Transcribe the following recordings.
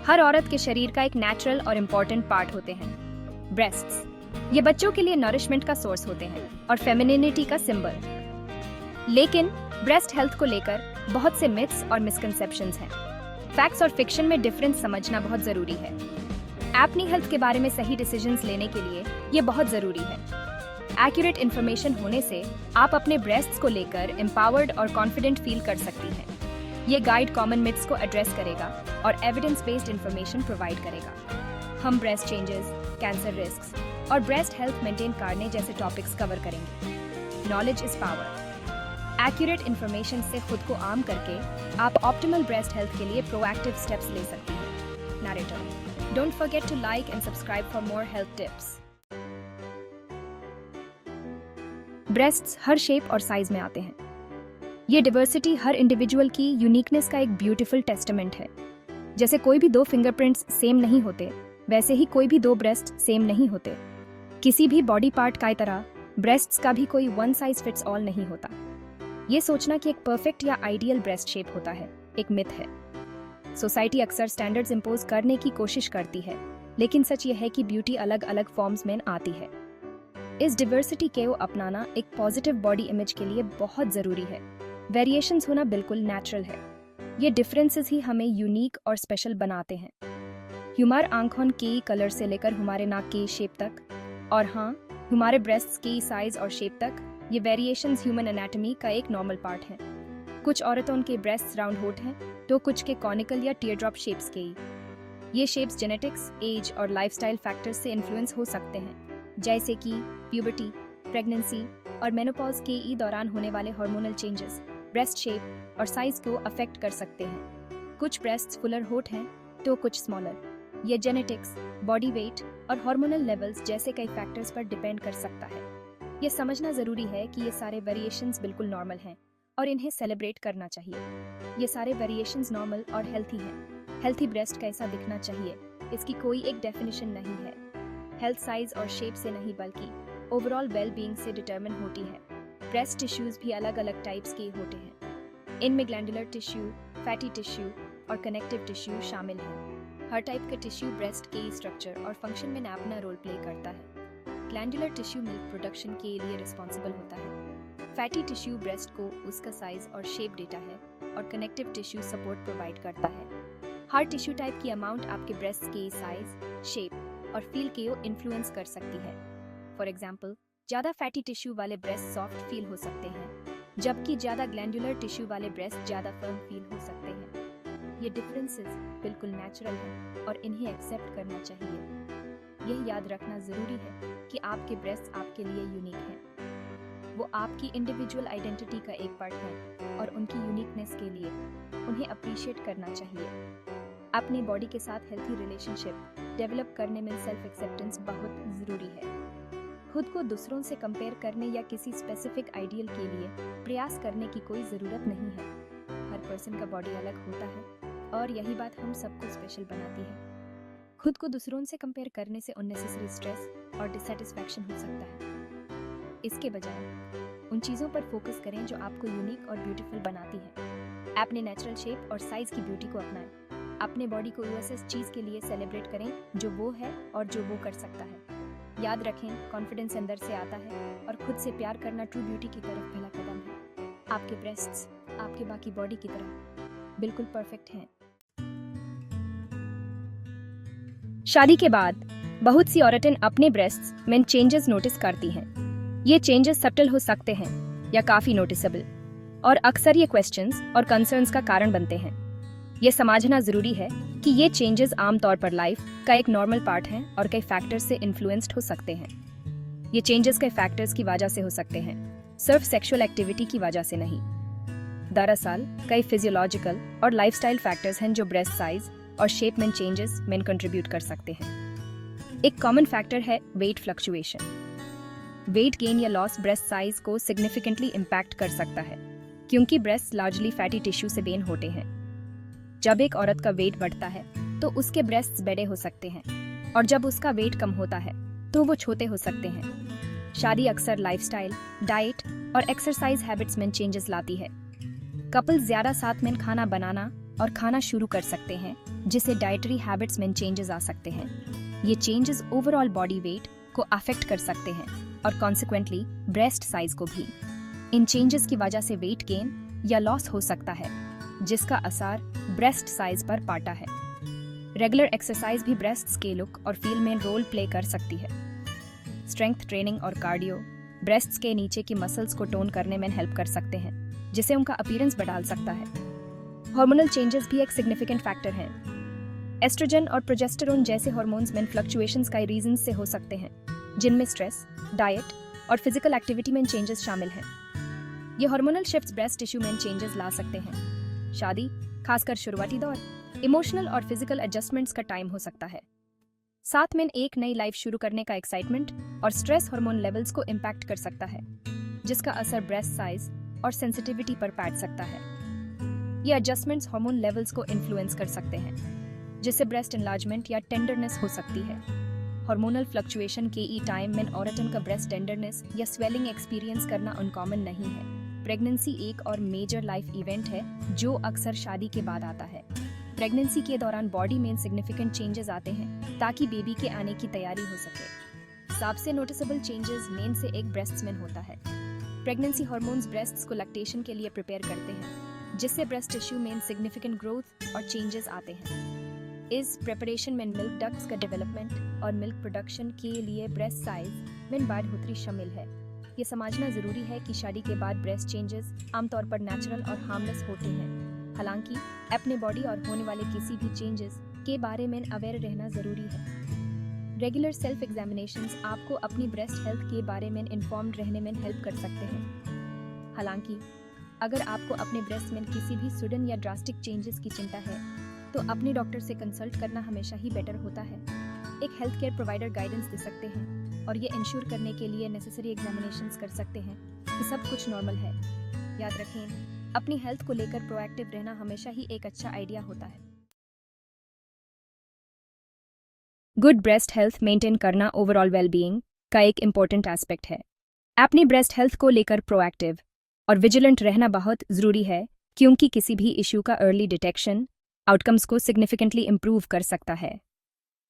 हर औरत के शरीर का एक नेचुरल और इम्पोर्टेंट पार्ट होते हैं ब्रेस्ट्स। ये बच्चों के लिए नरिशमेंट का सोर्स होते हैं और फेमिनिनिटी का सिंबल। लेकिन ब्रेस्ट हेल्थ को लेकर बहुत से मिथ्स और मिसकंसेप्शंस हैं। फैक्ट्स और फिक्शन में डिफरेंस समझना बहुत जरूरी है। अपनी हेल्थ के बारे में सही डिसीजंस लेने के लिए ये बहुत जरूरी है। एक्यूरेट इन्फॉर्मेशन होने से आप अपने ब्रेस्ट्स को लेकर एम्पावर्ड और कॉन्फिडेंट फील कर सकती हैं। ये गाइड कॉमन मिथ्स को एड्रेस करेगा और एविडेंस बेस्ड इन्फॉर्मेशन प्रोवाइड करेगा। हम ब्रेस्ट चेंजेस, कैंसर रिस्क्स और ब्रेस्ट हेल्थ मेंटेन करने जैसे टॉपिक्स कवर करेंगे। Knowledge is power. Accurate information से खुद को आर्म करके आप ऑप्टिमल ब्रेस्ट हेल्थ के लिए प्रोएक्टिव स्टेप्स ले सकती हैं। Narrator, don't forget to like and subscribe for more health tips. Breasts हर शेप और साइज में आते हैं। ये डिवर्सिटी हर इंडिविजुअल की यूनिकनेस का एक ब्यूटीफुल टेस्टामेंट है। जैसे कोई भी 2 फिंगरप्रिंट्स सेम नहीं होते, वैसे ही कोई भी 2 ब्रेस्ट सेम नहीं होते। किसी भी बॉडी पार्ट की तरह ब्रेस्ट्स का भी कोई वन साइज फिट्स ऑल नहीं होता। ये सोचना कि एक परफेक्ट या आइडियल ब्रेस्ट शेप होता है एक मिथ है। सोसाइटी अक्सर स्टैंडर्ड्स इंपोज करने की कोशिश करती है, लेकिन सच ये है कि ब्यूटी अलग अलग फॉर्म्स में आती है। इस डिवर्सिटी को अपनाना एक पॉजिटिव बॉडी इमेज के लिए बहुत जरूरी है। वेरिएशंस होना बिल्कुल नेचुरल है। ये डिफरेंसेस ही हमें यूनिक और स्पेशल बनाते हैं। हमारे आंखों के कलर से लेकर हमारे नाक की शेप तक, और हाँ, हमारे ब्रेस्ट्स की साइज और शेप तक, ये वेरिएशंस ह्यूमन एनाटॉमी का एक नॉर्मल पार्ट है। कुछ औरतों के ब्रेस्ट्स राउंड होते हैं तो कुछ के कॉनिकल या टीयर ड्रॉप शेप्स के। ये शेप्स जेनेटिक्स, एज और लाइफस्टाइल फैक्टर्स से इन्फ्लुएंस हो सकते हैं, जैसे कि प्यूबर्टी, प्रेगनेंसी और मेनोपॉज के दौरान होने वाले हार्मोनल चेंजेस ब्रेस्ट शेप और साइज को अफेक्ट कर सकते हैं। कुछ ब्रेस्ट्स फुलर होट हैं तो कुछ स्मॉलर। ये जेनेटिक्स, बॉडी वेट और हार्मोनल लेवल्स जैसे कई फैक्टर्स पर डिपेंड कर सकता है। ये समझना जरूरी है कि ये सारे वेरिएशंस बिल्कुल नॉर्मल हैं और इन्हें सेलिब्रेट करना चाहिए। ये सारे वेरिएशंस नॉर्मल और हेल्थी हैं। हेल्थी ब्रेस्ट कैसा दिखना चाहिए, इसकी कोई एक डेफिनेशन नहीं है। हेल्थ साइज और शेप से नहीं बल्कि ओवरऑल वेल बीइंग से डिटरमिन होती है। ब्रेस्ट टिश्यूज भी अलग अलग टाइप्स के होते हैं। इनमें ग्लैंडुलर टिश्यू, फैटी टिश्यू और कनेक्टिव टिश्यू शामिल हैं। हर टाइप का टिश्यू ब्रेस्ट के स्ट्रक्चर और फंक्शन में अपना रोल प्ले करता है। ग्लैंडुलर टिश्यू मिल्क प्रोडक्शन के लिए रिस्पॉन्सिबल होता है। फैटी टिश्यू ब्रेस्ट को उसका साइज और शेप देता है और कनेक्टिव टिश्यू सपोर्ट प्रोवाइड करता है। हर टिश्यू टाइप की अमाउंट आपके ब्रेस्ट के साइज, शेप और फील को इन्फ्लुएंस कर सकती है। फॉर एग्जाम्पल, ज्यादा फैटी टिश्यू वाले ब्रेस्ट सॉफ्ट फील हो सकते हैं, जबकि ज्यादा ग्लैंडुलर टिश्यू वाले ब्रेस्ट ज्यादा फर्म फील हो सकते हैं। ये डिफरेंसेस बिल्कुल नेचुरल हैं और इन्हें एक्सेप्ट करना चाहिए। यह याद रखना जरूरी है कि आपके ब्रेस्ट आपके लिए यूनिक हैं। वो आपकी इंडिविजुअल आइडेंटिटी का एक पार्ट है और उनकी यूनिकनेस के लिए उन्हें अप्रिशिएट करना चाहिए। अपनी बॉडी के साथ हेल्थी रिलेशनशिप डेवलप करने में सेल्फ एक्सेप्टेंस बहुत जरूरी है। खुद को दूसरों से कंपेयर करने या किसी स्पेसिफिक आइडियल के लिए प्रयास करने की कोई ज़रूरत नहीं है। हर पर्सन का बॉडी अलग होता है और यही बात हम सबको स्पेशल बनाती है। खुद को दूसरों से कंपेयर करने से अननेसेसरी स्ट्रेस और डिससैटिस्फैक्शन हो सकता है। इसके बजाय उन चीज़ों पर फोकस करें जो आपको यूनिक और ब्यूटीफुल बनाती है। अपने नेचुरल शेप और साइज की ब्यूटी को अपनाएं। अपने बॉडी को उस चीज़ के लिए सेलिब्रेट करें जो वो है और जो वो कर सकता है। याद रखें, कॉन्फिडेंस अंदर से आता है और खुद से प्यार करना ट्रू ब्यूटी की तरफ पहला कदम है। आपके ब्रेस्ट्स आपके बाकी बॉडी की तरह बिल्कुल परफेक्ट हैं। शादी के बाद बहुत सी औरतें अपने ब्रेस्ट्स में चेंजेस नोटिस करती हैं। ये चेंजेस सटल हो सकते हैं या काफी नोटिसेबल, और अक्सर ये क्वेश्चंस और कंसर्न्स का कारण बनते हैं। ये समझना जरूरी है कि ये चेंजेस आमतौर पर लाइफ का एक नॉर्मल पार्ट हैं और कई फैक्टर्स से इन्फ्लुएंस्ड हो सकते हैं। ये चेंजेस कई फैक्टर्स की वजह से हो सकते हैं, सिर्फ सेक्सुअल एक्टिविटी की वजह से नहीं। दरअसल कई फिजियोलॉजिकल और लाइफस्टाइल फैक्टर्स हैं जो ब्रेस्ट साइज और शेप में चेंजेस में कंट्रीब्यूट कर सकते हैं। एक कॉमन फैक्टर है वेट फ्लक्चुएशन। वेट गेन या लॉस ब्रेस्ट साइज को सिग्निफिकेंटली इम्पैक्ट कर सकता है, क्योंकि ब्रेस्ट लार्जली फैटी टिश्यू से बेन होते हैं। जब एक औरत का वेट बढ़ता है तो उसके ब्रेस्ट्स बड़े हो सकते हैं, और जब उसका वेट कम होता है तो वो छोटे हो सकते हैं। शादी अक्सर लाइफस्टाइल, डाइट और एक्सरसाइज हैबिट्स में चेंजेस लाती है। कपल्स ज्यादा साथ में खाना बनाना और खाना शुरू कर सकते हैं, जिससे डाइटरी हैबिट्स में चेंजेस आ सकते हैं। ये चेंजेस ओवरऑल बॉडी वेट को अफेक्ट कर सकते हैं और कॉन्सिक्वेंटली ब्रेस्ट साइज को भी। इन चेंजेस की वजह से वेट गेन या लॉस हो सकता है, जिसका असर ब्रेस्ट साइज पर पड़ता है। रेगुलर एक्सरसाइज भी ब्रेस्ट्स के लुक और फील में रोल प्ले कर सकती है। स्ट्रेंथ ट्रेनिंग और कार्डियो ब्रेस्ट्स के नीचे की मसल्स को टोन करने में हेल्प कर सकते हैं, जिससे उनका अपीयरेंस बढ़ा सकता है। हार्मोनल चेंजेस भी एक सिग्निफिकेंट फैक्टर हैं। एस्ट्रोजन और प्रोजेस्टेरोन जैसे हार्मोन्स में फ्लक्चुएशंस कई रीजंस से हो सकते हैं, जिनमें स्ट्रेस, डाइट और फिजिकल एक्टिविटी में चेंजेस शामिल हैं। ये हार्मोनल शिफ्ट्स ब्रेस्ट टिश्यू में चेंजेस ला सकते हैं। शादी, खासकर शुरुआती दौर, इमोशनल और फिजिकल एडजस्टमेंट्स का टाइम हो सकता है। साथ में एक नई लाइफ शुरू करने का एक्साइटमेंट और स्ट्रेस हार्मोन लेवल्स को इम्पैक्ट कर सकता है, जिसका असर ब्रेस्ट साइज और सेंसिटिविटी पर पड़ सकता है। ये एडजस्टमेंट्स हार्मोन लेवल्स को इन्फ्लुएंस कर सकते हैं, जिससे ब्रेस्ट एनलार्जमेंट या टेंडरनेस हो सकती है। हार्मोनल फ्लक्चुएशन के ई टाइम में औरतों का ब्रेस्ट टेंडरनेस या स्वेलिंग एक्सपीरियंस करना अनकॉमन नहीं है। प्रेगनेंसी एक और मेजर लाइफ इवेंट है जो अक्सर शादी के बाद आता है। प्रेगनेंसी के दौरान बॉडी में सिग्निफिकेंट चेंजेस आते हैं ताकि बेबी के आने की तैयारी हो सके। सबसे नोटिसेबल चेंजेस मेन से एक ब्रेस्ट्स में होता है। प्रेगनेंसी हार्मोन्स ब्रेस्ट्स को लैक्टेशन के लिए प्रिपेयर करते हैं, जिससे ब्रेस्ट टिश्यू में सिग्निफिकेंट ग्रोथ और चेंजेस आते हैं। इस प्रिपरेशन में मिल्क डक्ट्स का डेवलपमेंट और मिल्क प्रोडक्शन के लिए ब्रेस्ट साइज में बढ़ोतरी शामिल है। ये समझना जरूरी है कि शादी के बाद ब्रेस्ट चेंजेस आमतौर पर नेचुरल और हार्मलेस होते हैं। हालांकि अपने बॉडी और होने वाले किसी भी चेंजेस के बारे में अवेयर रहना जरूरी है। रेगुलर सेल्फ एग्जामिनेशंस आपको अपनी ब्रेस्ट हेल्थ के बारे में इन्फॉर्म्ड रहने में हेल्प कर सकते हैं। हालांकि अगर आपको अपने ब्रेस्ट में किसी भी सडन या ड्रास्टिक चेंजेस की चिंता है, तो अपने डॉक्टर से कंसल्ट करना हमेशा ही बेटर होता है। एक हेल्थ केयर प्रोवाइडर गाइडेंस दे सकते हैं और ये इंश्योर करने के लिए नेसेसरी एग्जामिनेशंस कर सकते हैं कि सब कुछ नॉर्मल है। याद रखें, अपनी हेल्थ को लेकर प्रोएक्टिव रहना हमेशा ही एक अच्छा आइडिया होता है। गुड ब्रेस्ट हेल्थ मेंटेन करना ओवरऑल वेलबीइंग का एक इम्पोर्टेंट एस्पेक्ट है। अपनी ब्रेस्ट हेल्थ को लेकर प्रोएक्टिव और विजिलेंट रहना बहुत ज़रूरी है, क्योंकि किसी भी इशू का अर्ली डिटेक्शन आउटकम्स को सिग्निफिकेंटली इम्प्रूव कर सकता है।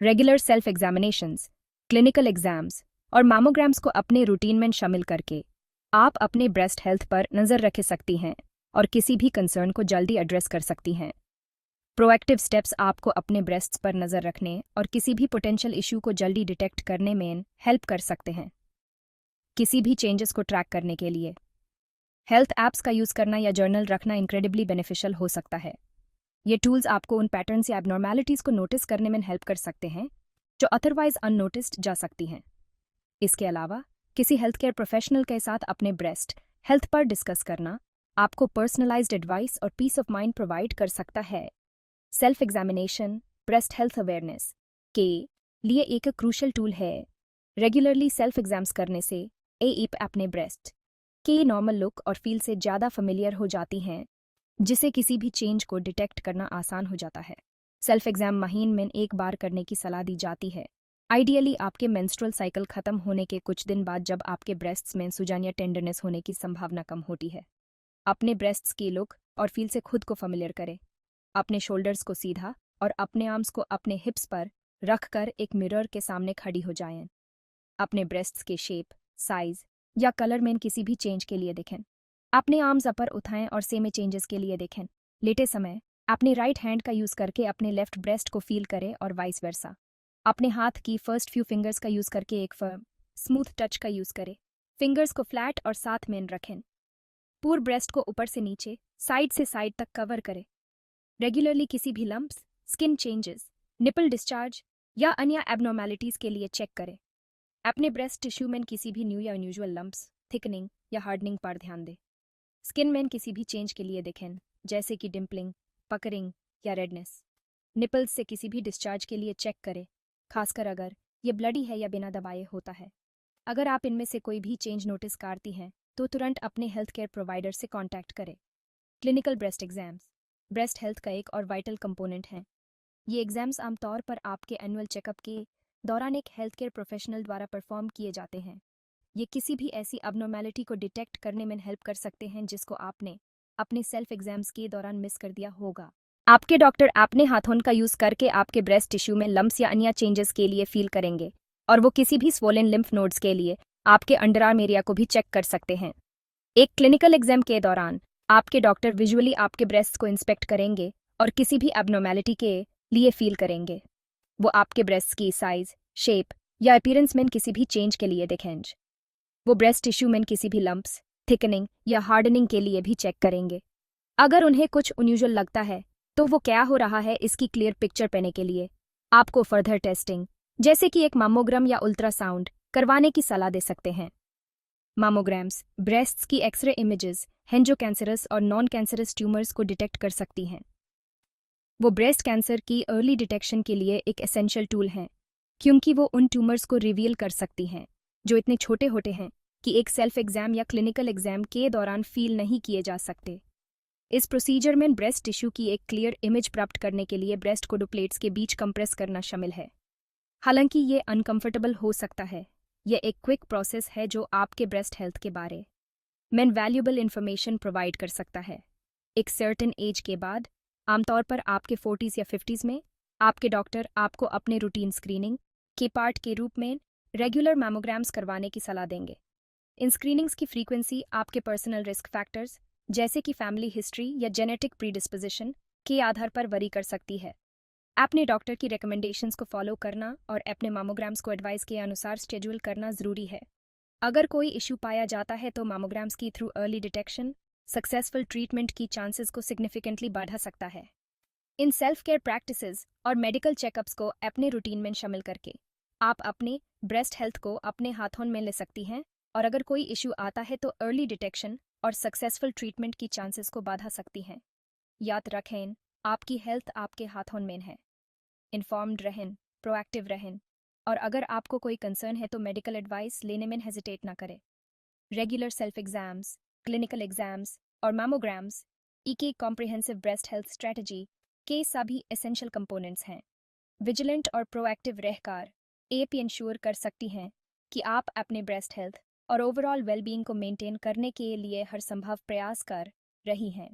Regular self examinations, clinical exams और मैमोग्राम्स को अपने रूटीन में शामिल करके आप अपने ब्रेस्ट हेल्थ पर नज़र रख सकती हैं और किसी भी कंसर्न को जल्दी एड्रेस कर सकती हैं। प्रोएक्टिव स्टेप्स आपको अपने ब्रेस्ट्स पर नज़र रखने और किसी भी पोटेंशियल इशू को जल्दी डिटेक्ट करने में हेल्प कर सकते हैं। किसी भी चेंजेस को ट्रैक करने के लिए हेल्थ ऐप्स का यूज़ करना या जर्नल रखना इनक्रेडिबली बेनिफिशियल हो सकता है। ये टूल्स आपको उन पैटर्न्स या एबनॉर्मैलिटीज़ को नोटिस करने में हेल्प कर सकते हैं जो अदरवाइज अननोटिस्ड जा सकती हैं। इसके अलावा किसी हेल्थ केयर प्रोफेशनल के साथ अपने ब्रेस्ट हेल्थ पर डिस्कस करना आपको पर्सनलाइज्ड एडवाइस और पीस ऑफ माइंड प्रोवाइड कर सकता है। Self examination breast health awareness के लिए एक क्रूशल टूल है। रेगुलरली सेल्फ एग्जाम्स करने से आप अपने ब्रेस्ट के नॉर्मल लुक और फील से ज़्यादा फेमिलियर हो जाती हैं, जिससे किसी भी चेंज को डिटेक्ट करना आसान हो जाता है। सेल्फ एग्जाम महीने में एक बार करने की सलाह दी जाती है, आइडियली आपके मेंस्ट्रुअल साइकिल खत्म होने के कुछ दिन बाद, जब आपके ब्रेस्ट्स में सूजन या टेंडरनेस होने की संभावना कम होती है। अपने ब्रेस्ट्स की लुक और फील से खुद को फेमिलियर करें। अपने शोल्डर्स को सीधा और अपने आर्म्स को अपने हिप्स पर रखकर एक मिरर के सामने खड़ी हो जाएं। अपने ब्रेस्ट्स के शेप, साइज या कलर में किसी भी चेंज के लिए देखें। अपने आर्म्स अपर उठाएं और सेम चेंजेस के लिए देखें। लेटे समय अपने राइट हैंड का यूज़ करके अपने लेफ्ट ब्रेस्ट को फील करें और वाइस वर्सा। अपने हाथ की फर्स्ट फ्यू फिंगर्स का यूज़ करके एक फर्म स्मूथ टच का यूज़ करें। फिंगर्स को फ्लैट और साथ में रखें। पूरे ब्रेस्ट को ऊपर से नीचे, साइड से साइड तक कवर करें। रेगुलरली किसी भी lumps, skin changes, nipple discharge या अन्य एबनॉर्मैलिटीज़ के लिए चेक करें। अपने ब्रेस्ट टिश्यू में किसी भी न्यू या अनयूजुअल लंप्स, थिकनिंग या हार्डनिंग पर ध्यान दें। स्किन में किसी भी चेंज के लिए देखें, जैसे कि डिम्पलिंग, पकरिंग या रेडनेस। निपल्स से किसी भी डिस्चार्ज के लिए चेक करें, खासकर अगर ये ब्लडी है या बिना दबाए होता है। अगर आप इनमें से कोई भी चेंज नोटिस करती हैं, तो तुरंत अपने हेल्थ केयर प्रोवाइडर से कॉन्टैक्ट करें। Clinical breast exams breast health का एक और वाइटल कंपोनेंट है। ये एग्जाम्स आमतौर पर आपके एनुअल चेकअप के दौरान एक हेल्थ केयर प्रोफेशनल द्वारा परफॉर्म किए जाते हैं। ये किसी भी ऐसी अबनॉर्मैलिटी को डिटेक्ट करने में हेल्प कर सकते हैं जिसको आपने अपने सेल्फ एग्जाम्स के दौरान मिस कर दिया होगा। आपके डॉक्टर अपने हाथों का यूज करके आपके ब्रेस्ट टिश्यू में लम्प्स या अन्य चेंजेस के लिए फील करेंगे, और वो किसी भी स्वोलन लिम्फ नोड्स के लिए आपके अंडरआर्म एरिया को भी चेक कर सकते हैं। एक क्लिनिकल एग्जाम के दौरान आपके डॉक्टर विजुअली आपके ब्रेस्ट को इंस्पेक्ट करेंगे और किसी भी एबनॉर्मेलिटी के लिए फील करेंगे। वो आपके ब्रेस्ट की साइज, शेप या अपीयरेंस में किसी भी चेंज के लिए देखेंगे। वो ब्रेस्ट टिश्यू में किसी भी लंप्स, थिकनिंग या हार्डनिंग के लिए भी चेक करेंगे। अगर उन्हें कुछ अनयूजुअल लगता है तो वो क्या हो रहा है इसकी क्लियर पिक्चर पाने के लिए आपको फर्दर टेस्टिंग, जैसे कि एक मामोग्राम या अल्ट्रासाउंड, करवाने की सलाह दे सकते हैं। मामोग्राम्स ब्रेस्ट्स की एक्सरे इमेजेस हैं जो कैंसरस और नॉन कैंसरस ट्यूमर्स को डिटेक्ट कर सकती हैं। वो ब्रेस्ट कैंसर की अर्ली डिटेक्शन के लिए एक एसेंशियल टूल हैं, क्योंकि वो उन ट्यूमर्स को रिवील कर सकती हैं जो इतने छोटे होते हैं कि एक सेल्फ एग्जाम या क्लिनिकल एग्जाम के दौरान फील नहीं किए जा सकते। इस प्रोसीजर में ब्रेस्ट टिश्यू की एक क्लियर इमेज प्राप्त करने के लिए ब्रेस्ट को 2 प्लेट्स के बीच कंप्रेस करना शामिल है। हालांकि ये अनकंफर्टेबल हो सकता है, यह एक क्विक प्रोसेस है जो आपके ब्रेस्ट हेल्थ के बारे में वैल्यूएबल इंफॉर्मेशन प्रोवाइड कर सकता है। एक सर्टेन एज के बाद, आमतौर पर आपके 40s या 50s में, आपके डॉक्टर आपको अपने रूटीन स्क्रीनिंग के पार्ट के रूप में रेगुलर मैमोग्राम्स करवाने की सलाह देंगे। इन स्क्रीनिंग्स की फ्रीक्वेंसी आपके पर्सनल रिस्क फैक्टर्स, जैसे कि फैमिली हिस्ट्री या जेनेटिक प्रीडिस्पोजिशन, के आधार पर वरी कर सकती है। अपने डॉक्टर की रिकमेंडेशंस को फॉलो करना और अपने मामोग्राम्स को एडवाइस के अनुसार शेड्यूल करना जरूरी है। अगर कोई इशू पाया जाता है तो मामोग्राम्स की through early detection successful treatment की चांसेस को सिग्निफिकेंटली बढ़ा सकता है। इन सेल्फ केयर प्रैक्टिसेस और मेडिकल चेकअप्स को अपने रूटीन में शामिल करके आप अपने ब्रेस्ट हेल्थ को अपने हाथों में ले सकती हैं, और अगर कोई इशू आता है तो अर्ली डिटेक्शन और सक्सेसफुल ट्रीटमेंट की चांसेस को बढ़ा सकती हैं। याद रखें, आपकी हेल्थ आपके हाथों में है। इन्फॉर्म्ड रहें, प्रोएक्टिव रहें, और अगर आपको कोई कंसर्न है तो मेडिकल एडवाइस लेने में हेजिटेट ना करें। Regular self exams, clinical exams और मैमोग्राम्स की कॉम्प्रिहेंसिव ब्रेस्ट हेल्थ स्ट्रेटजी के सभी एसेंशियल कंपोनेंट्स हैं। विजिलेंट और प्रोएक्टिव रहकर आप इंश्योर कर सकती हैं कि आप अपने ब्रेस्ट हेल्थ और ओवरऑल वेलबींग को मेंटेन करने के लिए हर संभव प्रयास कर रही हैं।